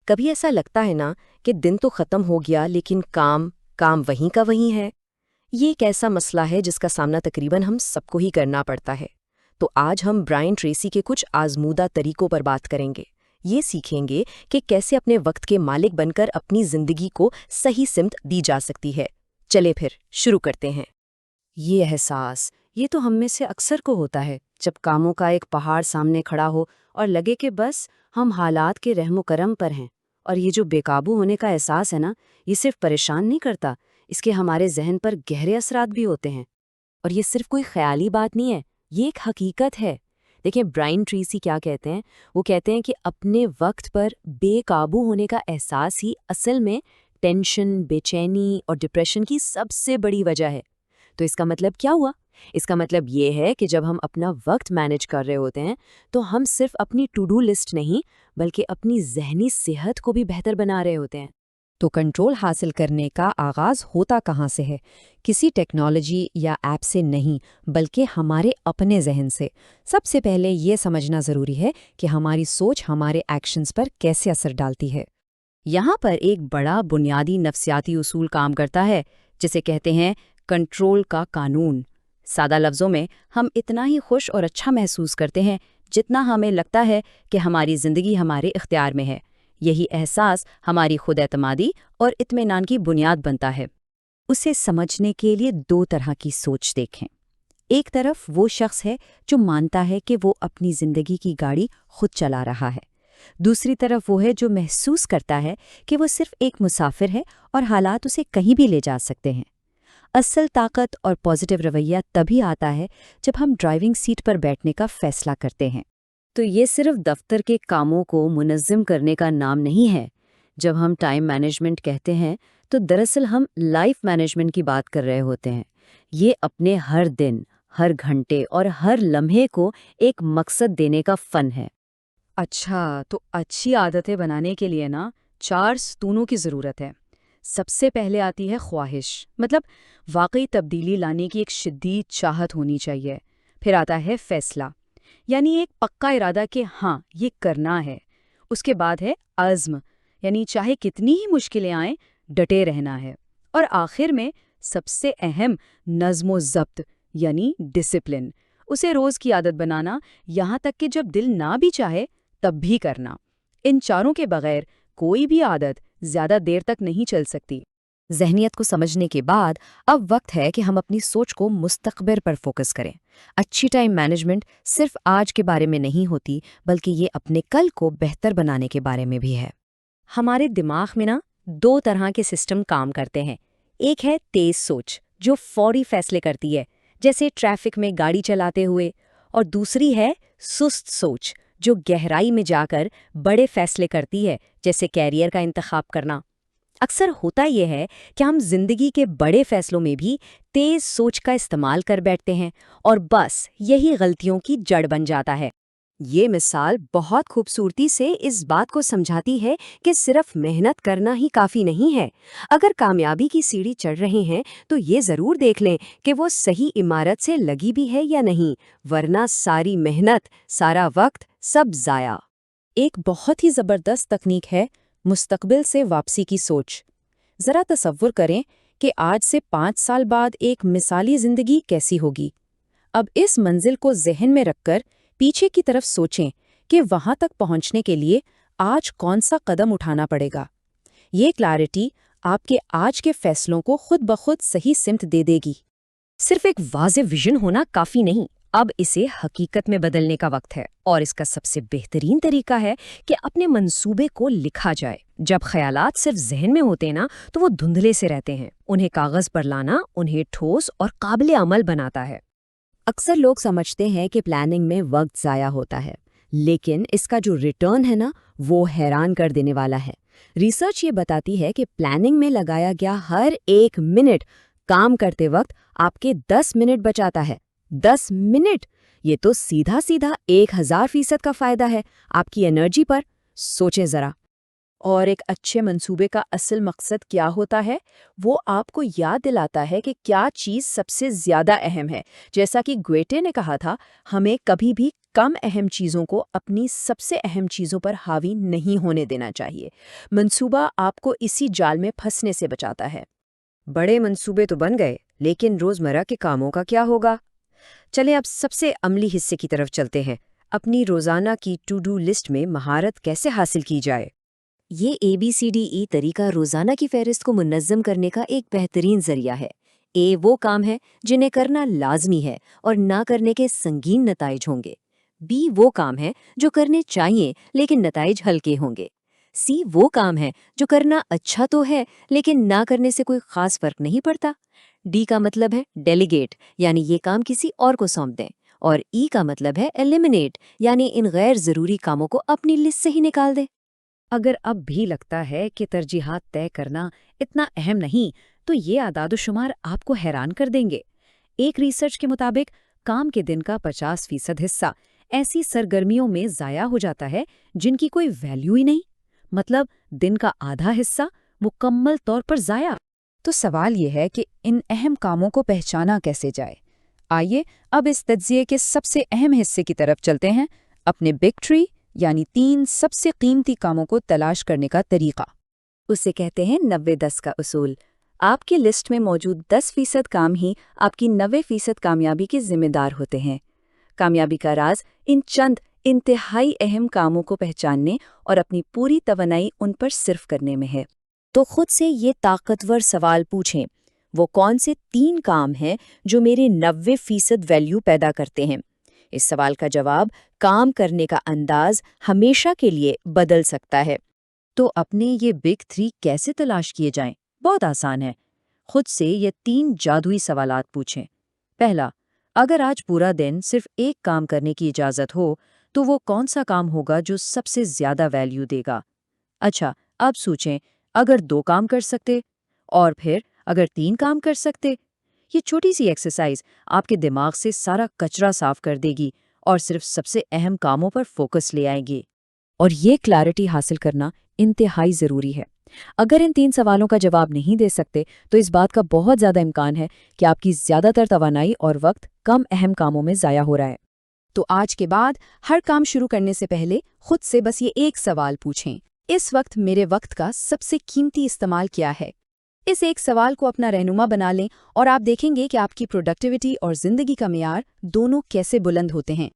کبھی ایسا لگتا ہے نا کہ دن تو ختم ہو گیا لیکن کام کام وہیں کا وہیں ہے۔ یہ ایک ایسا مسئلہ ہے جس کا سامنا تقریباً ہم سب کو ہی کرنا پڑتا ہے۔ تو آج ہم برائن ٹریسی کے کچھ آزمودہ طریقوں پر بات کریں گے۔ یہ سیکھیں گے کہ کیسے اپنے وقت کے مالک بن کر اپنی زندگی کو صحیح سمت دی جا سکتی ہے۔ چلے پھر شروع کرتے ہیں۔ یہ احساس یہ تو ہم میں سے اکثر کو ہوتا ہے جب کاموں کا ایک پہاڑ سامنے کھڑا ہو اور لگے کہ بس ہم حالات کے رحم و کرم پر ہیں۔ اور یہ جو بے قابو ہونے کا احساس ہے نا، یہ صرف پریشان نہیں کرتا، اس کے ہمارے ذہن پر گہرے اثرات بھی ہوتے ہیں۔ اور یہ صرف کوئی خیالی بات نہیں ہے، یہ ایک حقیقت ہے۔ دیکھیں برائن ٹریسی کیا کہتے ہیں، وہ کہتے ہیں کہ اپنے وقت پر بے قابو ہونے کا احساس ہی اصل میں ٹینشن، بے چینی اور ڈپریشن کی سب سے بڑی وجہ ہے۔ تو اس کا مطلب کیا ہوا؟ اس کا مطلب یہ ہے کہ جب ہم اپنا وقت مینج کر رہے ہوتے ہیں تو ہم صرف اپنی ٹو ڈو لسٹ نہیں بلکہ اپنی ذہنی صحت کو بھی بہتر بنا رہے ہوتے ہیں۔ تو کنٹرول حاصل کرنے کا آغاز ہوتا کہاں سے ہے؟ کسی ٹیکنالوجی یا ایپ سے نہیں، بلکہ ہمارے اپنے ذہن سے۔ سب سے پہلے یہ سمجھنا ضروری ہے کہ ہماری سوچ ہمارے ایکشنز پر کیسے اثر ڈالتی ہے۔ یہاں پر ایک بڑا بنیادی نفسیاتی اصول کام کرتا ہے جسے کہتے ہیں کنٹرول کا قانون۔ سادہ لفظوں میں ہم اتنا ہی خوش اور اچھا محسوس کرتے ہیں جتنا ہمیں لگتا ہے کہ ہماری زندگی ہمارے اختیار میں ہے۔ یہی احساس ہماری خود اعتمادی اور اطمینان کی بنیاد بنتا ہے۔ اسے سمجھنے کے لیے دو طرح کی سوچ دیکھیں۔ ایک طرف وہ شخص ہے جو مانتا ہے کہ وہ اپنی زندگی کی گاڑی خود چلا رہا ہے۔ دوسری طرف وہ ہے جو محسوس کرتا ہے کہ وہ صرف ایک مسافر ہے اور حالات اسے کہیں بھی لے جا سکتے ہیں۔ اصل طاقت اور پازیٹیو رویہ تبھی آتا ہے جب ہم ڈرائیونگ سیٹ پر بیٹھنے کا فیصلہ کرتے ہیں۔ تو یہ صرف دفتر کے کاموں کو منظم کرنے کا نام نہیں ہے۔ جب ہم ٹائم مینجمنٹ کہتے ہیں تو دراصل ہم لائف مینجمنٹ کی بات کر رہے ہوتے ہیں۔ یہ اپنے ہر دن، ہر گھنٹے اور ہر لمحے کو ایک مقصد دینے کا فن ہے۔ اچھا، تو اچھی عادتیں بنانے کے لیے نا 4 ستونوں کی ضرورت ہے۔ سب سے پہلے آتی ہے خواہش، مطلب واقعی تبدیلی لانے کی ایک شدید چاہت ہونی چاہیے۔ پھر آتا ہے فیصلہ، یعنی ایک پکا ارادہ کہ ہاں یہ کرنا ہے۔ اس کے بعد ہے عزم، یعنی چاہے کتنی ہی مشکلیں آئیں ڈٹے رہنا ہے۔ اور آخر میں سب سے اہم نظم و ضبط، یعنی ڈسپلن، اسے روز کی عادت بنانا، یہاں تک کہ جب دل نہ بھی چاہے تب بھی کرنا۔ ان چاروں کے بغیر کوئی بھی عادت زیادہ دیر تک نہیں چل سکتی۔ ذہنیت کو سمجھنے کے بعد اب وقت ہے کہ ہم اپنی سوچ کو مستقبل پر فوکس کریں۔ اچھی ٹائم مینجمنٹ صرف آج کے بارے میں نہیں ہوتی، بلکہ یہ اپنے کل کو بہتر بنانے کے بارے میں بھی ہے۔ ہمارے دماغ میں نا 2 طرح کے سسٹم کام کرتے ہیں۔ ایک ہے تیز سوچ جو فوری فیصلے کرتی ہے، جیسے ٹریفک میں گاڑی چلاتے ہوئے، اور دوسری ہے سست سوچ جو گہرائی میں جا کر بڑے فیصلے کرتی ہے، جیسے کیریئر کا انتخاب کرنا۔ اکثر ہوتا یہ ہے کہ ہم زندگی کے بڑے فیصلوں میں بھی تیز سوچ کا استعمال کر بیٹھتے ہیں، اور بس یہی غلطیوں کی جڑ بن جاتا ہے۔ یہ مثال بہت خوبصورتی سے اس بات کو سمجھاتی ہے کہ صرف محنت کرنا ہی کافی نہیں ہے۔ اگر کامیابی کی سیڑھی چڑھ رہے ہیں تو یہ ضرور دیکھ لیں کہ وہ صحیح عمارت سے لگی بھی ہے یا نہیں، ورنہ ساری محنت، سارا وقت سب ضائع۔ ایک بہت ہی زبردست تکنیک ہے مستقبل سے واپسی کی سوچ۔ ذرا تصور کریں کہ آج سے 5 سال بعد ایک مثالی زندگی کیسی ہوگی۔ اب اس منزل کو ذہن میں رکھ کر پیچھے کی طرف سوچیں کہ وہاں تک پہنچنے کے لیے آج کون سا قدم اٹھانا پڑے گا۔ یہ کلیئرٹی آپ کے آج کے فیصلوں کو خود بخود صحیح سمت دے دے گی۔ صرف ایک واضح ویژن ہونا کافی نہیں، اب اسے حقیقت میں بدلنے کا وقت ہے، اور اس کا سب سے بہترین طریقہ ہے کہ اپنے منصوبے کو لکھا جائے۔ جب خیالات صرف ذہن میں ہوتے ہیں نا تو وہ دھندلے سے رہتے ہیں، انہیں کاغذ پر لانا انہیں ٹھوس اور قابل عمل بناتا ہے۔ اکثر لوگ سمجھتے ہیں کہ پلاننگ میں وقت ضائع ہوتا ہے، لیکن اس کا جو ریٹرن ہے نا وہ حیران کر دینے والا ہے۔ ریسرچ یہ بتاتی ہے کہ پلاننگ میں لگایا گیا ہر 1 منٹ کام کرتے وقت آپ کے 10 منٹ بچاتا ہے۔ 10 منٹ! یہ تو سیدھا 1000% کا فائدہ ہے آپ کی انرجی پر۔ سوچیں ذرا۔ اور ایک اچھے منصوبے کا اصل مقصد کیا ہوتا ہے؟ وہ آپ کو یاد دلاتا ہے کہ کیا چیز سب سے زیادہ اہم ہے۔ جیسا کہ گویٹے نے کہا تھا، ہمیں کبھی بھی کم اہم چیزوں کو اپنی سب سے اہم چیزوں پر حاوی نہیں ہونے دینا چاہیے۔ منصوبہ آپ کو اسی جال میں پھنسنے سے بچاتا ہے۔ بڑے منصوبے تو بن گئے، لیکن روزمرہ کے کاموں کا کیا ہوگا؟ چلیں اب سب سے عملی حصے کی طرف چلتے ہیں، اپنی روزانہ کی ٹو ڈو لسٹ میں مہارت کیسے حاصل کی جائے؟ یہ ABCDE طریقہ روزانہ کی فہرست کو منظم کرنے کا ایک بہترین ذریعہ ہے۔ A وہ کام ہے جنہیں کرنا لازمی ہے اور نہ کرنے کے سنگین نتائج ہوں گے۔ B وہ کام ہے جو کرنے چاہیے لیکن نتائج ہلکے ہوں گے۔ C وہ کام ہے جو کرنا اچھا تو ہے لیکن نہ کرنے سے کوئی خاص فرق نہیں پڑتا۔ D کا مطلب ہے ڈیلیگیٹ، یعنی یہ کام کسی اور کو سونپ دیں۔ اور E کا مطلب ہے ایلیمنیٹ، یعنی ان غیر ضروری کاموں کو اپنی لسٹ سے ہی نکال دیں۔ اگر اب بھی لگتا ہے کہ ترجیحات طے کرنا اتنا اہم نہیں، تو یہ اعداد و شمار آپ کو حیران کر دیں گے۔ ایک ریسرچ کے مطابق کام کے دن کا 50% حصہ ایسی سرگرمیوں میں ضائع ہو جاتا ہے جن کی کوئی ویلیو ہی نہیں، مطلب دن کا آدھا حصہ مکمل طور پر ضائع۔ تو سوال یہ ہے کہ ان اہم کاموں کو پہچانا کیسے جائے؟ آئیے اب اس تجزیے کے سب سے اہم حصے کی طرف چلتے ہیں، اپنے بگ ٹری یعنی 3 سب سے قیمتی کاموں کو تلاش کرنے کا طریقہ۔ اسے کہتے ہیں 90-10 کا اصول۔ آپ کی لسٹ میں موجود 10% کام ہی آپ کی 90% کامیابی کے ذمہ دار ہوتے ہیں۔ کامیابی کا راز ان چند انتہائی اہم کاموں کو پہچاننے اور اپنی پوری توانائی ان پر صرف کرنے میں ہے۔ تو خود سے یہ طاقتور سوال پوچھیں، وہ کون سے 3 کام ہیں جو میرے 90% ویلیو پیدا کرتے ہیں؟ اس سوال کا جواب کام کرنے کا انداز ہمیشہ کے لیے بدل سکتا ہے۔ تو اپنے یہ بگ 3 کیسے تلاش کیے جائیں؟ بہت آسان ہے۔ خود سے یہ 3 جادوئی سوالات پوچھیں۔ پہلا، اگر آج پورا دن صرف ایک کام کرنے کی اجازت ہو تو وہ کون سا کام ہوگا جو سب سے زیادہ ویلیو دے گا؟ اچھا، اب سوچیں، اگر 2 کام کر سکتے، اور پھر اگر 3 کام کر سکتے۔ یہ چھوٹی سی ایکسرسائز آپ کے دماغ سے سارا کچرا صاف کر دے گی اور صرف سب سے اہم کاموں پر فوکس لے آئیں گے۔ اور یہ کلیئرٹی حاصل کرنا انتہائی ضروری ہے۔ اگر ان 3 سوالوں کا جواب نہیں دے سکتے تو اس بات کا بہت زیادہ امکان ہے کہ آپ کی زیادہ تر توانائی اور وقت کم اہم کاموں میں ضائع ہو رہا ہے۔ تو آج کے بعد ہر کام شروع کرنے سے پہلے خود سے بس یہ ایک سوال پوچھیں، اس وقت میرے وقت کا سب سے قیمتی استعمال کیا ہے؟ اس ایک سوال کو اپنا رہنما بنا لیں اور آپ دیکھیں گے کہ آپ کی پروڈکٹیوٹی اور زندگی کا معیار دونوں کیسے بلند ہوتے ہیں۔